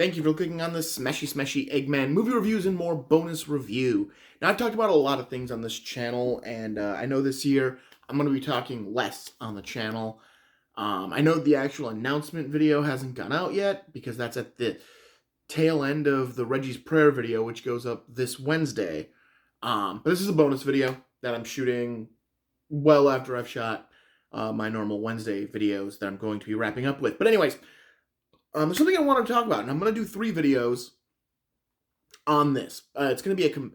Thank you for clicking on this Smashy Smashy Eggman movie reviews and more bonus review. Now, I've talked about a lot of things on this channel, and I know this year I'm going to be talking less on the channel. I know the actual announcement video hasn't gone out yet, because that's at the tail end of the Reggie's Prayer video, which goes up this Wednesday. But this is a bonus video that I'm shooting well after I've shot my normal Wednesday videos that I'm going to be wrapping up with. But anyways, there's something I want to talk about, and I'm going to do 3 videos on this. It's going to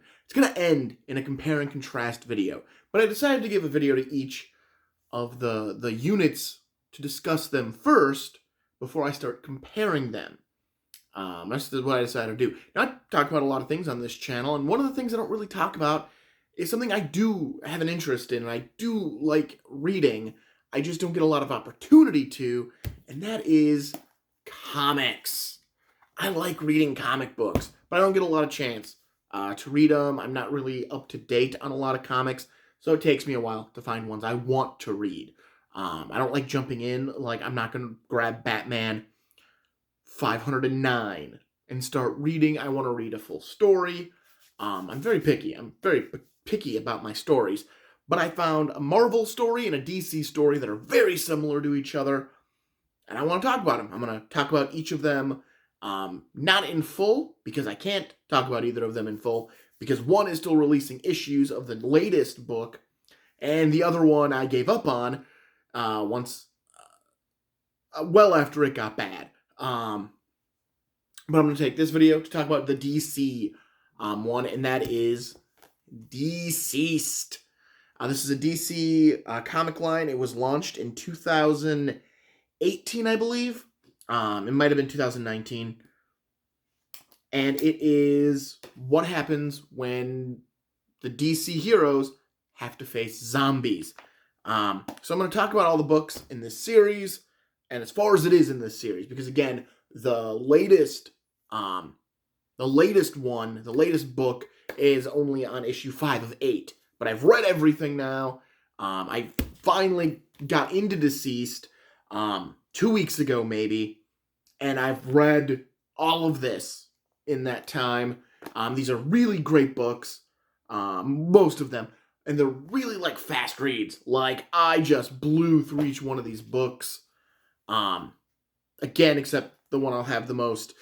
end in a compare and contrast video. But I decided to give a video to each of the units to discuss them first before I start comparing them. That's what I decided to do. Now, I talk about a lot of things on this channel, and one of the things I don't really talk about is something I do have an interest in, and I do like reading. I just don't get a lot of opportunity to, and that is comics. I like reading comic books, but I don't get a lot of chance to read them. I'm not really up to date on a lot of comics, so it takes me a while to find ones I want to read. I don't like jumping in. Like, I'm not going to grab Batman 509 and start reading. I want to read a full story. I'm very picky. I'm very picky about my stories. But I found a Marvel story and a DC story that are very similar to each other, and I want to talk about them. I'm going to talk about each of them, not in full, because I can't talk about either of them in full, because one is still releasing issues of the latest book, and the other one I gave up on well after it got bad. But I'm going to take this video to talk about the DC one, and that is DCeased. This is a DC comic line. It was launched in 2018, I believe. It might have been 2019. And it is what happens when the DC heroes have to face zombies. So I'm going to talk about all the books in this series, and as far as it is in this series, because again, the latest book is only on issue 5 of 8. But I've read everything now. I finally got into DCeased 2 weeks ago, maybe, and I've read all of this in that time. These are really great books, most of them, and they're really like fast reads. Like, I just blew through each one of these books. Again, except the one I'll have the most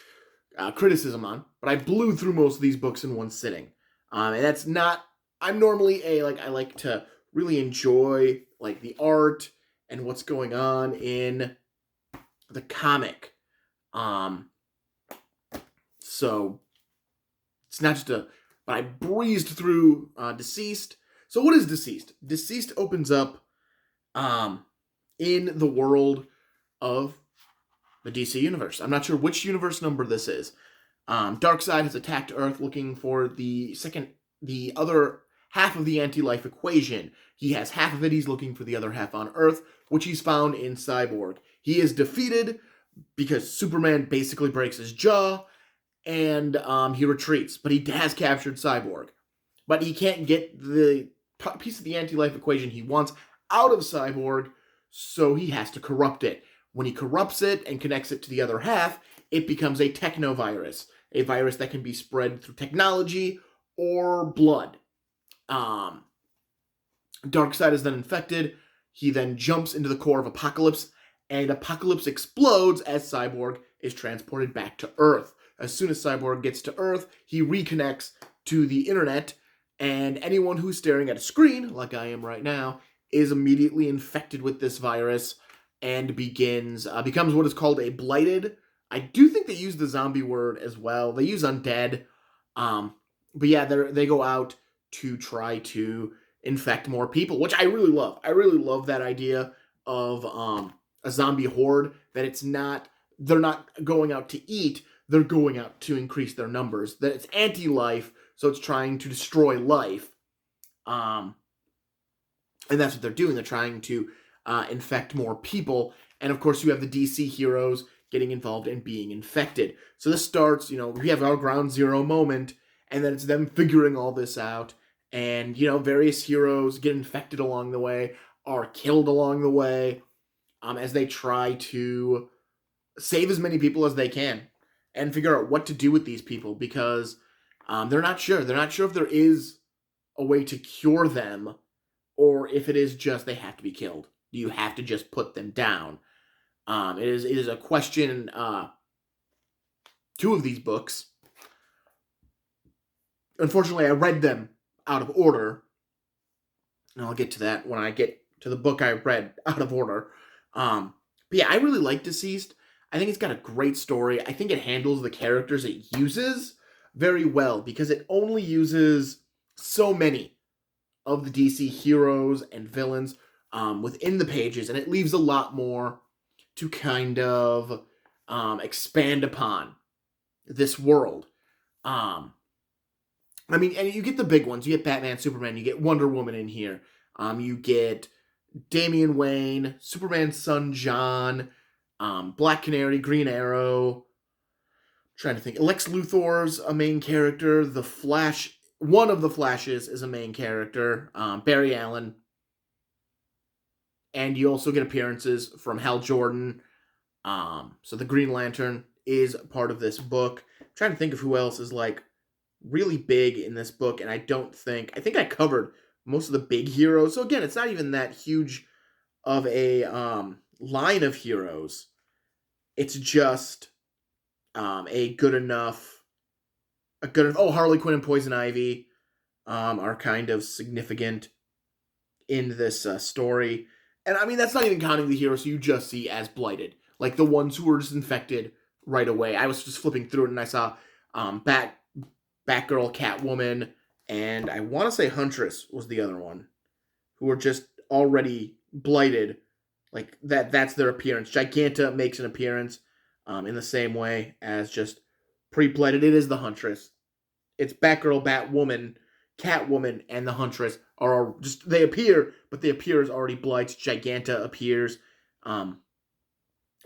criticism on, but I blew through most of these books in one sitting. And that's not. I'm normally I like to really enjoy like the art and what's going on in the comic. So it's not just but I breezed through DCeased. So what is DCeased? DCeased opens up in the world of the DC universe. I'm not sure which universe number this is. Darkseid has attacked Earth looking for the other half of the anti-life equation. He has half of it. He's looking for the other half on Earth, which he's found in Cyborg. He is defeated because Superman basically breaks his jaw, and he retreats. But he has captured Cyborg. But he can't get the piece of the anti-life equation he wants out of Cyborg, so he has to corrupt it. When he corrupts it and connects it to the other half, it becomes a technovirus, a virus that can be spread through technology or blood. Darkseid is then infected. He then jumps into the core of Apocalypse, and Apocalypse explodes as Cyborg is transported back to Earth. As soon as Cyborg gets to Earth, he reconnects to the internet, and anyone who's staring at a screen, like I am right now, is immediately infected with this virus and becomes what is called a blighted. I do think they use the zombie word as well. They use undead. But yeah, they go out to try to infect more people, which I really love. I really love that idea of a zombie horde, that they're not going out to eat, they're going out to increase their numbers. That it's anti-life, so it's trying to destroy life. And that's what they're doing. They're trying to infect more people. And of course, you have the DC heroes getting involved and being infected. So this starts, we have our ground zero moment, and then it's them figuring all this out. And, various heroes get infected along the way, are killed along the way, as they try to save as many people as they can. and figure out what to do with these people, because they're not sure. They're not sure if there is a way to cure them, or if it is just they have to be killed. Do you have to just put them down? It is a question in 2 of these books. Unfortunately, I read them out of order, and I'll get to that when I get to the book I read out of order. But yeah, I really like DCeased. I think it's got a great story. I think it handles the characters it uses very well, because it only uses so many of the DC heroes and villains within the pages, and it leaves a lot more to kind of expand upon this world. I mean, and you get the big ones. You get Batman, Superman, you get Wonder Woman in here. You get Damian Wayne, Superman's son John, Black Canary, Green Arrow. I'm trying to think. Lex Luthor's a main character. The Flash, one of the Flashes is a main character. Barry Allen. And you also get appearances from Hal Jordan. So the Green Lantern is part of this book. I'm trying to think of who else is like really big in this book, and I think I covered most of the big heroes. So again, it's not even that huge of a line of heroes. It's just a good enough. Harley Quinn and Poison Ivy are kind of significant in this story. And I mean, that's not even counting the heroes you just see as blighted, like the ones who were just infected right away. I was just flipping through it and I saw Batgirl, Catwoman, and I want to say Huntress was the other one, who were just already blighted. Like that's their appearance. Giganta makes an appearance in the same way as just pre-blighted. It is the Huntress. It's Batgirl, Batwoman, Catwoman, and the Huntress are just, they appear, but they appear as already blighted. Giganta appears. And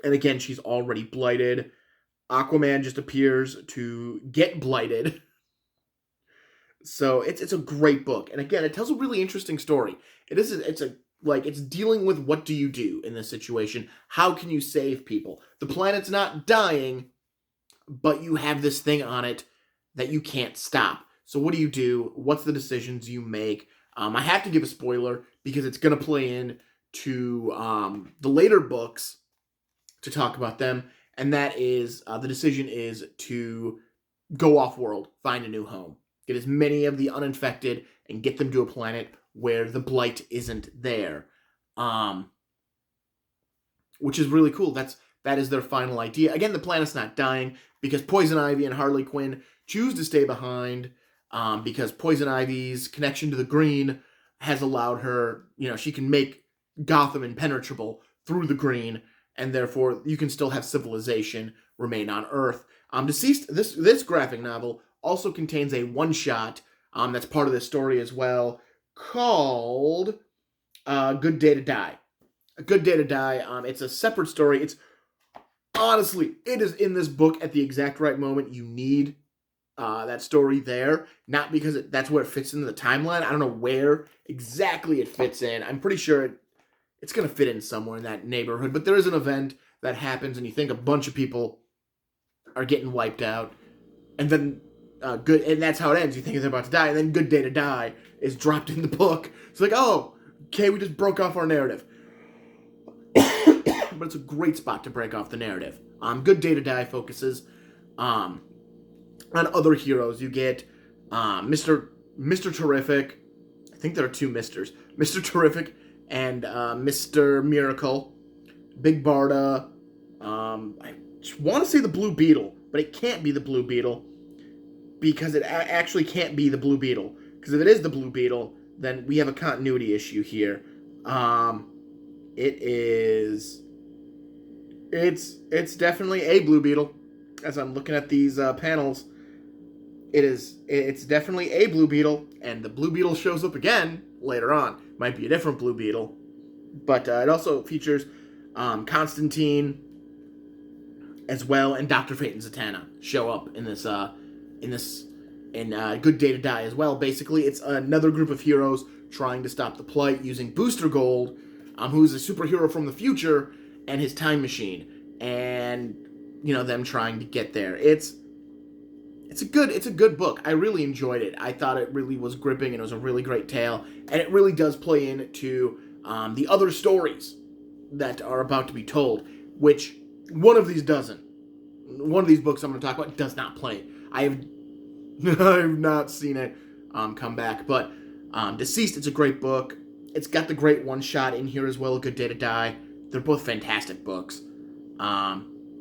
again, she's already blighted. Aquaman just appears to get blighted. So it's a great book, and again, it tells a really interesting story. It's dealing with what do you do in this situation? How can you save people? The planet's not dying, but you have this thing on it that you can't stop. So what do you do? What's the decisions you make? I have to give a spoiler because it's going to play in to the later books to talk about them, and that is the decision is to go off-world, find a new home. Get as many of the uninfected and get them to a planet where the blight isn't there. Which is really cool. That is their final idea. Again, the planet's not dying because Poison Ivy and Harley Quinn choose to stay behind because Poison Ivy's connection to the green has allowed her, she can make Gotham impenetrable through the green, and therefore you can still have civilization remain on Earth. DCeased, this graphic novel also contains a one-shot that's part of this story as well, called Good Day to Die. A Good Day to Die. It's a separate story. It is in this book at the exact right moment. You need that story there, not because that's where it fits into the timeline. I don't know where exactly it fits in. I'm pretty sure it's going to fit in somewhere in that neighborhood, but there is an event that happens, and you think a bunch of people are getting wiped out, and then and that's how it ends. You think they're about to die, and then Good Day to Die is dropped in the book. It's like, oh, okay, we just broke off our narrative. But it's a great spot to break off the narrative. Good Day to Die focuses on other heroes. You get Mr. Terrific. I think there are 2 Misters. Mr. Terrific and Mr. Miracle. Big Barda. I want to say the Blue Beetle, but it can't be the Blue Beetle because it actually can't be the Blue Beetle. Because if it is the Blue Beetle, then we have a continuity issue here. It's definitely a Blue Beetle. As I'm looking at these panels, it's definitely a Blue Beetle, and the Blue Beetle shows up again later on. Might be a different Blue Beetle, but it also features Constantine as well, and Dr. Fate and Zatanna show up in Good Day to Die as well. Basically, it's another group of heroes trying to stop the Blight using Booster Gold, who's a superhero from the future, and his time machine. And them trying to get there. It's a good book. I really enjoyed it. I thought it really was gripping, and it was a really great tale, and it really does play into the other stories that are about to be told, which one of these doesn't. One of these books I'm going to talk about does not play. I have not seen it come back, but DCeased, it's a great book. It's got the great one-shot in here as well, A Good Day to Die. They're both fantastic books.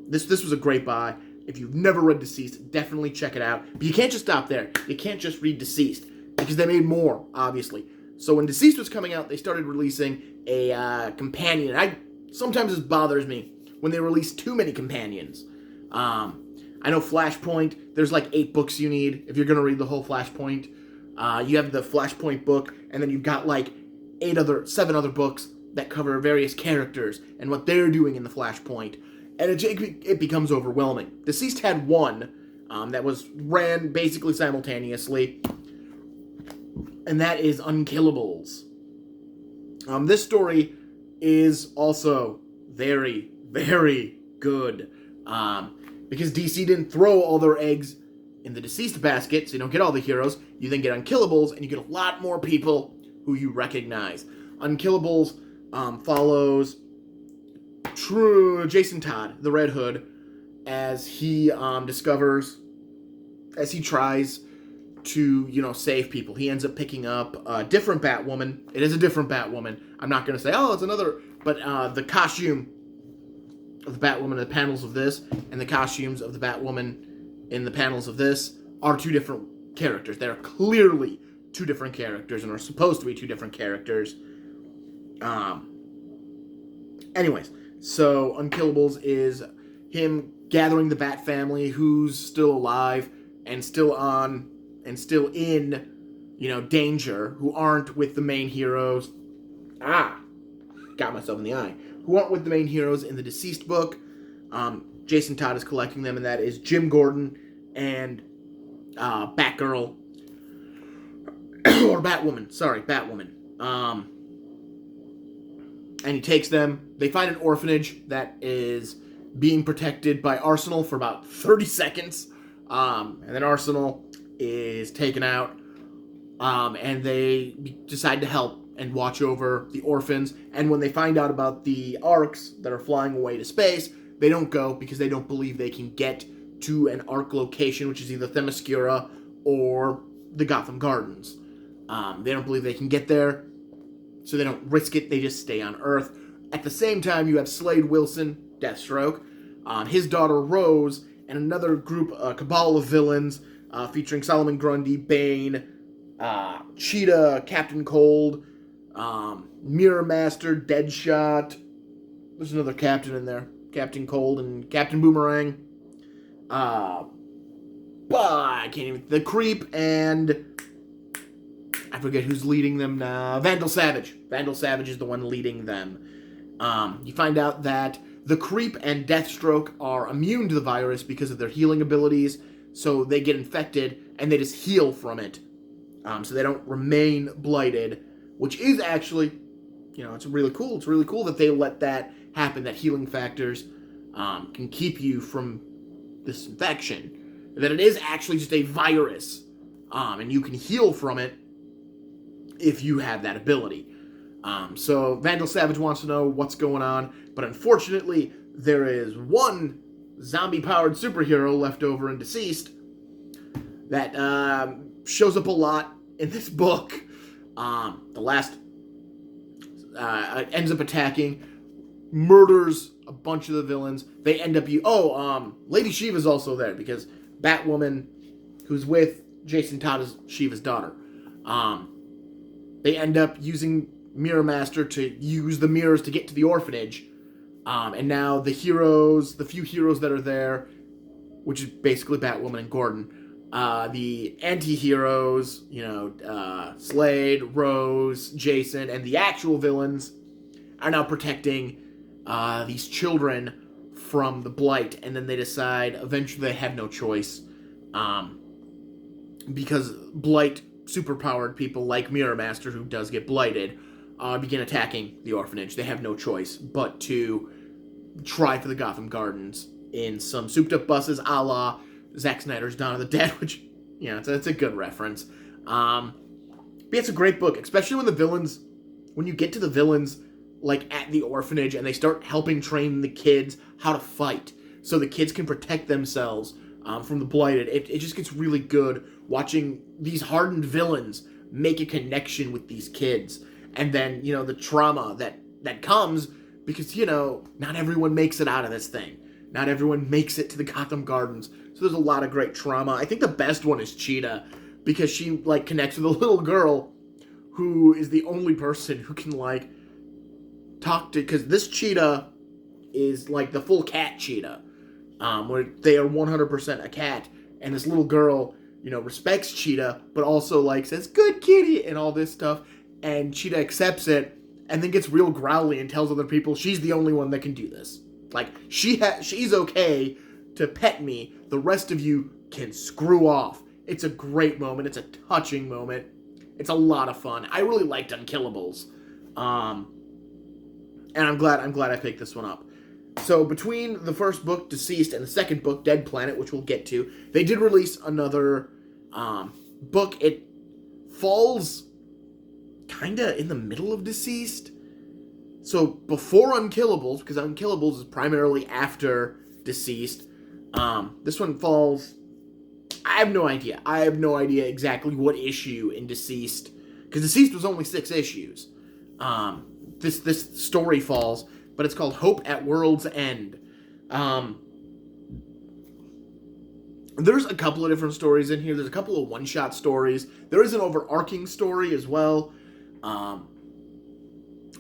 This was a great buy. If you've never read DCeased, definitely check it out. But you can't just stop there. You can't just read DCeased, because they made more, obviously. So when DCeased was coming out, they started releasing a companion. Sometimes this bothers me when they release too many companions. I know Flashpoint, there's like 8 books you need if you're going to read the whole Flashpoint. You have the Flashpoint book, and then you've got like 7 other books that cover various characters and what they're doing in the Flashpoint. And it becomes overwhelming. DCeased had one that ran basically simultaneously, and that is Unkillables. This story is also very, very good, because DC didn't throw all their eggs in the DCeased basket, so you don't get all the heroes. You then get Unkillables, and you get a lot more people who you recognize. Unkillables follows Jason Todd, the Red Hood, as he tries to, save people. He ends up picking up a different Batwoman. It is a different Batwoman. I'm not going to say, it's another, but the costume of the Batwoman in the panels of this, and the costumes of the Batwoman in the panels of this are 2 different characters. They're clearly 2 different characters, and are supposed to be 2 different characters. Anyways, so Unkillables is him gathering the Bat family who's still alive and still in, danger, who aren't with the main heroes. Got myself in the eye. Who aren't with the main heroes in the DCeased book. Jason Todd is collecting them, and that is Jim Gordon and Batgirl. Or Batwoman. Sorry, Batwoman. And he takes them. They find an orphanage that is being protected by Arsenal for about 30 seconds. And then Arsenal is taken out. And they decide to help and watch over the orphans. And when they find out about the Arks that are flying away to space, they don't go because they don't believe they can get to an Ark location, which is either Themyscira or the Gotham Gardens. They don't believe they can get there, so they don't risk it. They just stay on Earth. At the same time, you have Slade Wilson, Deathstroke, his daughter Rose, and another group, a cabal of villains, featuring Solomon Grundy, Bane, Cheetah, Captain Cold, Mirror Master, Deadshot. There's another captain in there. Captain Cold and Captain Boomerang. I can't even... The Creep and... I forget who's leading them now. Vandal Savage. Vandal Savage is the one leading them. You find out that the Creep and Deathstroke are immune to the virus because of their healing abilities, so they get infected and they just heal from it. So they don't remain blighted, which is actually, it's really cool. It's really cool that they let that happen, that healing factors can keep you from this infection. That it is actually just a virus, and you can heal from it if you have that ability. So Vandal Savage wants to know what's going on, but unfortunately, there is one zombie-powered superhero left over in DCeased that shows up a lot in this book. The last ends up attacking, murders a bunch of the villains. They end up... Lady Shiva's also there, because Batwoman, who's with Jason Todd, is Shiva's daughter. They end up using Mirror Master to use the mirrors to get to the orphanage. And now the few heroes that are there, which is basically Batwoman and Gordon, the anti-heroes, Slade, Rose, Jason, and the actual villains are now protecting these children from the blight. And then they decide eventually they have no choice, because blight superpowered people like Mirror Master, who does get blighted, begin attacking the orphanage. They have no choice but to try for the Gotham Gardens in some souped up buses, a la Zack Snyder's Dawn of the Dead, which, you know, it's a good reference. But it's a great book, especially when you get to the villains, like, at the orphanage, and they start helping train the kids how to fight, so the kids can protect themselves from the Blighted. It just gets really good watching these hardened villains make a connection with these kids. And then, you know, the trauma that comes because, you know, not everyone makes it out of this thing. Not everyone makes it to the Gotham Gardens. So there's a lot of great trauma. I think the best one is Cheetah, because she, like, connects with a little girl who is the only person who can, like, talk to... Because this Cheetah is, like, the full cat Cheetah, where they are 100% a cat. And this little girl, you know, respects Cheetah, but also, like, says, "Good kitty," and all this stuff. And Cheetah accepts it, and then gets real growly and tells other people she's the only one that can do this. Like, she's okay to pet me. The rest of you can screw off. It's a great moment. It's a touching moment. It's a lot of fun. I really liked Unkillables. And I'm glad I picked this one up. So between the first book, DCeased, and the second book, Dead Planet, which we'll get to, they did release another book. It falls kind of in the middle of DCeased. So before Unkillables, because Unkillables is primarily after DCeased, this one falls... I have no idea. I have no idea exactly what issue in DCeased, because DCeased was only 6 issues. This story falls, but it's called Hope at World's End. There's a couple of different stories in here. There's a couple of one-shot stories. There is an overarching story as well. I'm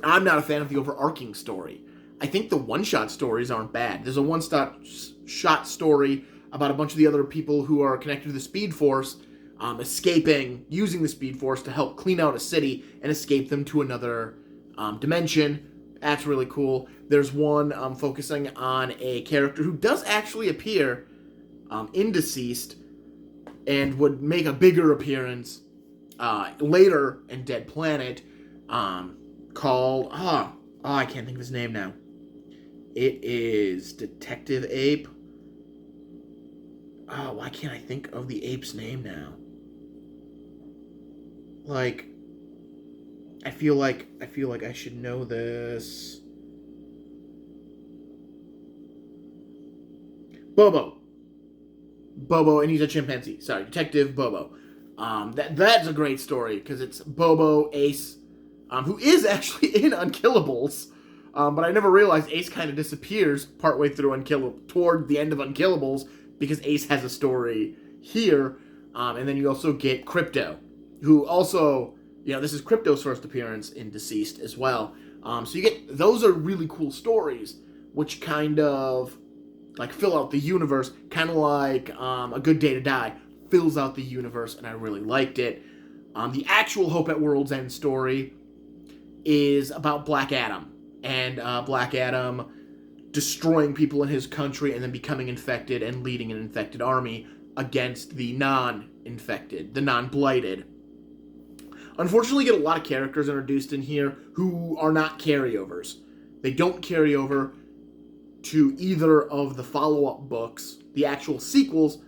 not a fan of the overarching story. I think the one-shot stories aren't bad. There's a one-shot story about a bunch of the other people who are connected to the Speed Force, using the Speed Force to help clean out a city and escape them to another dimension. That's really cool. There's one focusing on a character who does actually appear in DCeased and would make a bigger appearance later in Dead Planet, called... I can't think of his name now. It is Detective Ape. Why can't I think of the ape's name now? Like, I feel like I should know this. Bobo, and he's a chimpanzee. Sorry, Detective Bobo. That's a great story, because it's Bobo, Ace, who is actually in Unkillables, but I never realized Ace kind of disappears partway through toward the end of Unkillables, because Ace has a story here, and then you also get Crypto, who also, you know, this is Crypto's first appearance in DCeased as well. So you get, those are really cool stories, which kind of, like, fill out the universe, kind of like A Good Day to Die fills out the universe, and I really liked it. The actual Hope at World's End story is about Black Adam, and Black Adam destroying people in his country and then becoming infected and leading an infected army against the non-infected, the non-blighted. Unfortunately, you get a lot of characters introduced in here who are not carryovers. They don't carry over to either of the follow-up books, the actual sequels,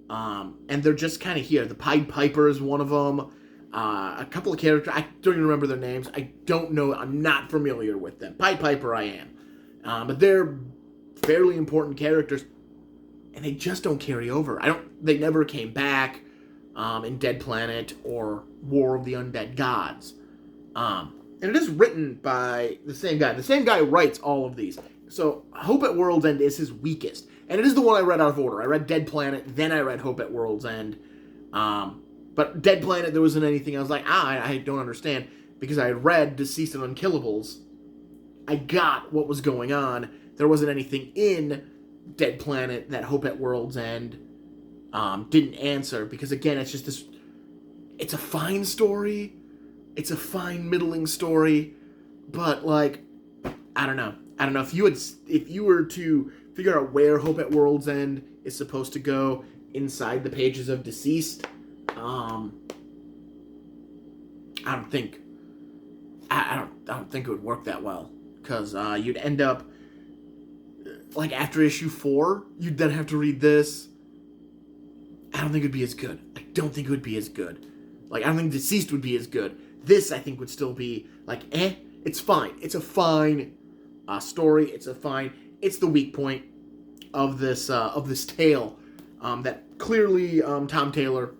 and they're just kind of here. The Pied Piper is one of them. A couple of characters, I don't even remember their names. I don't know, I'm not familiar with them. Pied Piper I am. But they're fairly important characters, and they just don't carry over. They never came back in Dead Planet or War of the Undead Gods. And it is written by the same guy. The same guy writes all of these. So Hope at World's End is his weakest. And it is the one I read out of order. I read Dead Planet, then I read Hope at World's End. But Dead Planet, there wasn't anything I was like, I don't understand. Because I had read DCeased and Unkillables. I got what was going on. There wasn't anything in Dead Planet that Hope at World's End didn't answer. Because again, it's just this... It's a fine story. It's a fine, middling story. But, like, I don't know. If you were to figure out where Hope at World's End is supposed to go inside the pages of DCeased, I don't think it would work that well, because you'd end up like after issue 4, you'd then have to read this. I don't think it would be as good. I don't think it would be as good. Like, I don't think DCeased would be as good. This, I think, would still be, like, It's fine. It's a fine story. It's the weak point of this tale. That clearly, Tom Taylor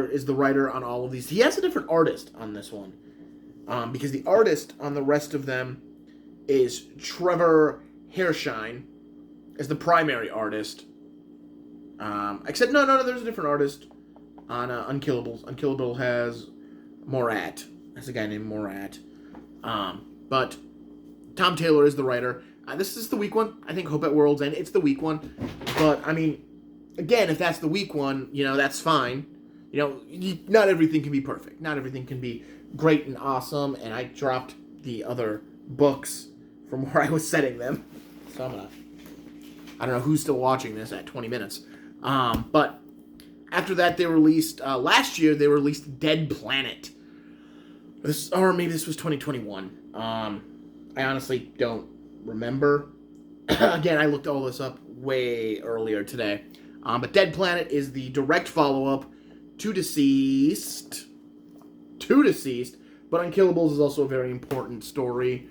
is the writer on all of these. He has a different artist on this one. Because the artist on the rest of them is Trevor Hairshine as the primary artist. Except, no, there's a different artist on Unkillables. Unkillable has Morat. That's a guy named Morat. But Tom Taylor is the writer. This is the weak one. I think Hope at World's End, it's the weak one. But, I mean, again, if that's the weak one, that's fine. Not everything can be perfect. Not everything can be great and awesome. And I dropped the other books from where I was setting them. So I don't know who's still watching this at 20 minutes. But after that, they released, last year, they released Dead Planet. Or maybe this was 2021. I honestly don't remember. Again, I looked all this up way earlier today. But Dead Planet is the direct follow-up to DCeased. But Unkillables is also a very important story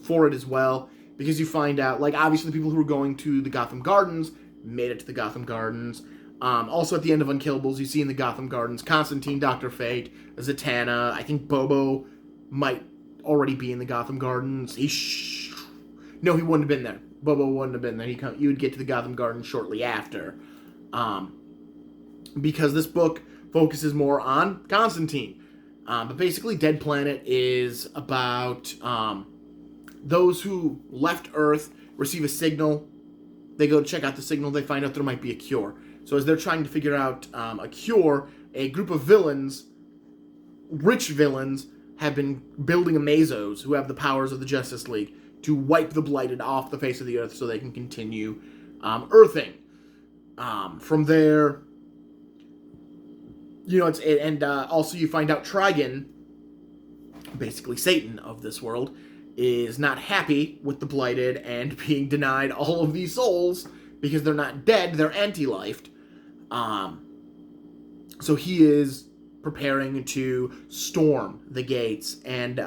for it as well. Because you find out, like, obviously the people who were going to the Gotham Gardens made it to the Gotham Gardens. Also, at the end of Unkillables, you see in the Gotham Gardens Constantine, Dr. Fate, Zatanna. I think Bobo might already be in the Gotham Gardens. No, he wouldn't have been there. Bobo wouldn't have been there. You would get to the Gotham Gardens shortly after. Because this book focuses more on Constantine. But basically, Dead Planet is about those who left Earth, receive a signal. They go to check out the signal. They find out there might be a cure. So as they're trying to figure out a cure, a group of villains, rich villains, have been building Amazos who have the powers of the Justice League to wipe the Blighted off the face of the Earth so they can continue earthing. From there, also you find out Trigon, basically Satan of this world, is not happy with the Blighted and being denied all of these souls because they're not dead, they're anti-lifed. So he is preparing to storm the gates and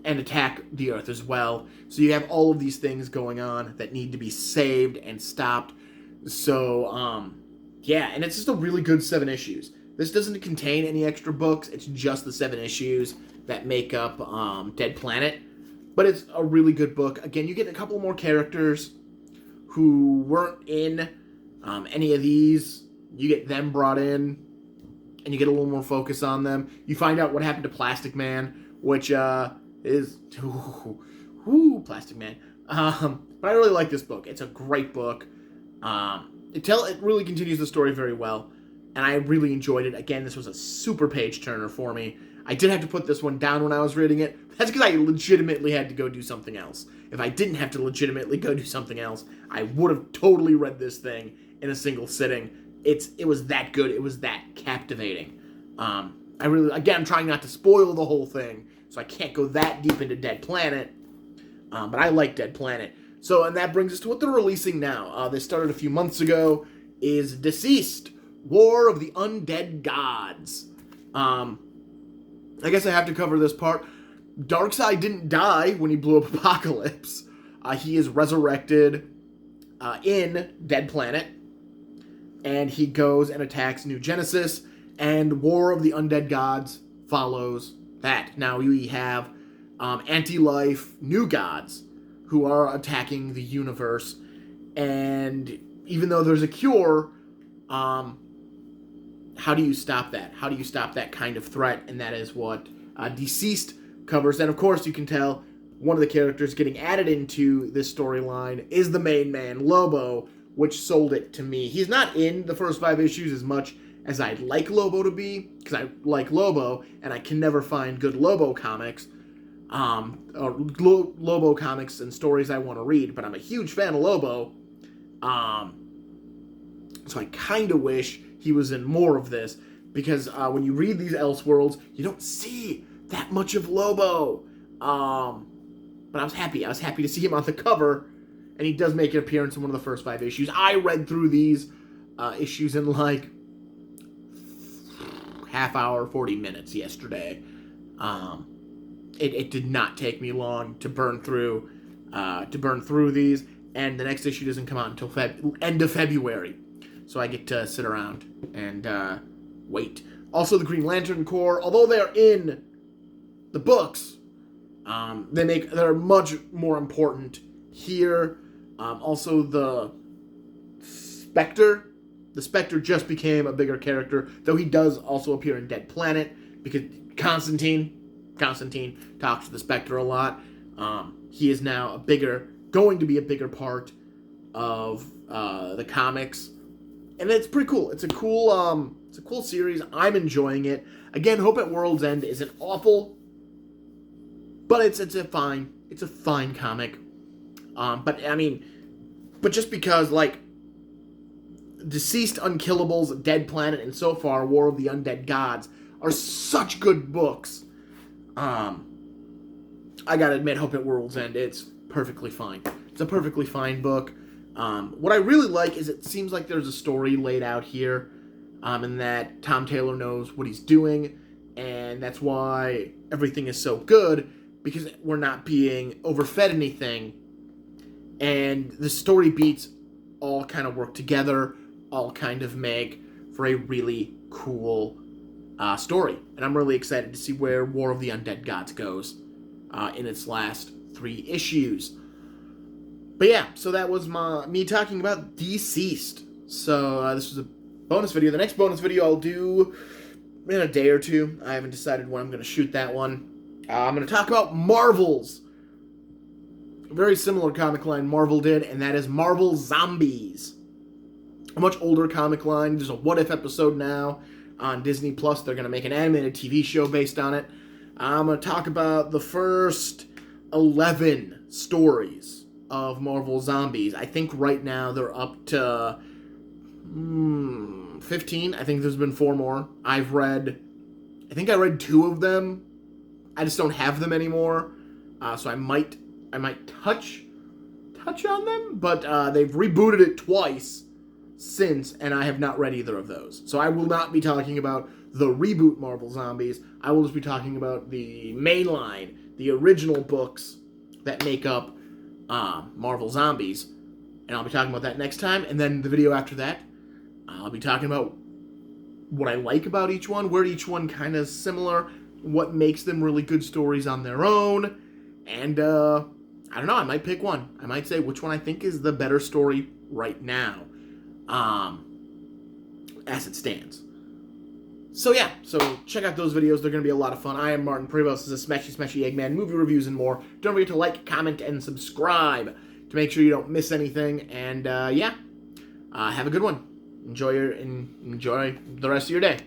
attack the Earth as well. So you have all of these things going on that need to be saved and stopped. So, and it's just a really good 7 issues. This doesn't contain any extra books. It's just the 7 issues that make up Dead Planet. But it's a really good book. Again, you get a couple more characters who weren't in any of these. You get them brought in, and you get a little more focus on them. You find out what happened to Plastic Man, which is... Plastic Man. But I really like this book. It's a great book. It really continues the story very well, and I really enjoyed it. Again, this was a super page-turner for me. I did have to put this one down when I was reading it. That's because I legitimately had to go do something else. If I didn't have to legitimately go do something else, I would have totally read this thing in a single sitting. It was that good. It was that captivating. I'm trying not to spoil the whole thing, so I can't go that deep into Dead Planet. But I like Dead Planet. So, and that brings us to what they're releasing now. They started a few months ago, is DCeased, War of the Undead Gods. I guess I have to cover this part. Darkseid didn't die when he blew up Apocalypse. He is resurrected in Dead Planet. And he goes and attacks New Genesis. And War of the Undead Gods follows that. Now we have anti-life new gods who are attacking the universe. And even though there's a cure, how do you stop that? How do you stop that kind of threat? And that is what DCeased covers. And of course, you can tell one of the characters getting added into this storyline is the main man, Lobo, which sold it to me. He's not in the first 5 issues as much as I'd like Lobo to be, because I like Lobo, and I can never find good Lobo comics, or Lobo comics and stories I want to read, but I'm a huge fan of Lobo, so I kind of wish he was in more of this, because when you read these Elseworlds, you don't see that much of Lobo. But I was happy. I was happy to see him on the cover, and he does make an appearance in one of the first 5 issues. I read through these issues in like half hour, 40 minutes yesterday. It did not take me long to burn through these, and the next issue doesn't come out until end of February, so I get to sit around and wait. Also, the Green Lantern Corps, although they're in the books, they're much more important here. Also, the Spectre. The Spectre just became a bigger character, though he does also appear in Dead Planet, because Constantine talks to the Spectre a lot. He is now going to be a bigger part of the comics, and it's pretty cool. It's a cool series. I'm enjoying it. Again, Hope at World's End isn't awful, but it's a fine comic. But just because, like, DCeased, Unkillables, Dead Planet, and so far War of the Undead Gods are such good books. I gotta admit, Hope at World's End, it's perfectly fine. It's a perfectly fine book. What I really like is it seems like there's a story laid out here, and that Tom Taylor knows what he's doing, and that's why everything is so good, because we're not being overfed anything, and the story beats all kind of work together, all kind of make for a really cool story. And I'm really excited to see where War of the Undead Gods goes in its last 3 issues. But yeah, so that was me talking about DCeased. So this was a bonus video. The next bonus video I'll do in a day or two. I haven't decided when I'm going to shoot that one. I'm going to talk about Marvel's very similar comic line Marvel did, and that is Marvel Zombies. A much older comic line. There's a What If episode now on Disney Plus. They're going to make an animated TV show based on it. I'm going to talk about the first 11 stories of Marvel Zombies. I think right now they're up to 15. I think there's been 4 more. I think I read 2 of them. I just don't have them anymore. So I might touch on them, but they've rebooted it twice since, and I have not read either of those. So I will not be talking about the reboot Marvel Zombies. I will just be talking about the mainline, the original books that make up Marvel Zombies, and I'll be talking about that next time. And then the video after that, I'll be talking about what I like about each one, where each one kind of similar, what makes them really good stories on their own, and I don't know, I might pick one. I might say which one I think is the better story right now, as it stands. So yeah, so check out those videos. They're going to be a lot of fun. I am Martin Prevost. This is Smashy Smashy Eggman, movie reviews and more. Don't forget to like, comment, and subscribe to make sure you don't miss anything. And yeah, have a good one. Enjoy the rest of your day.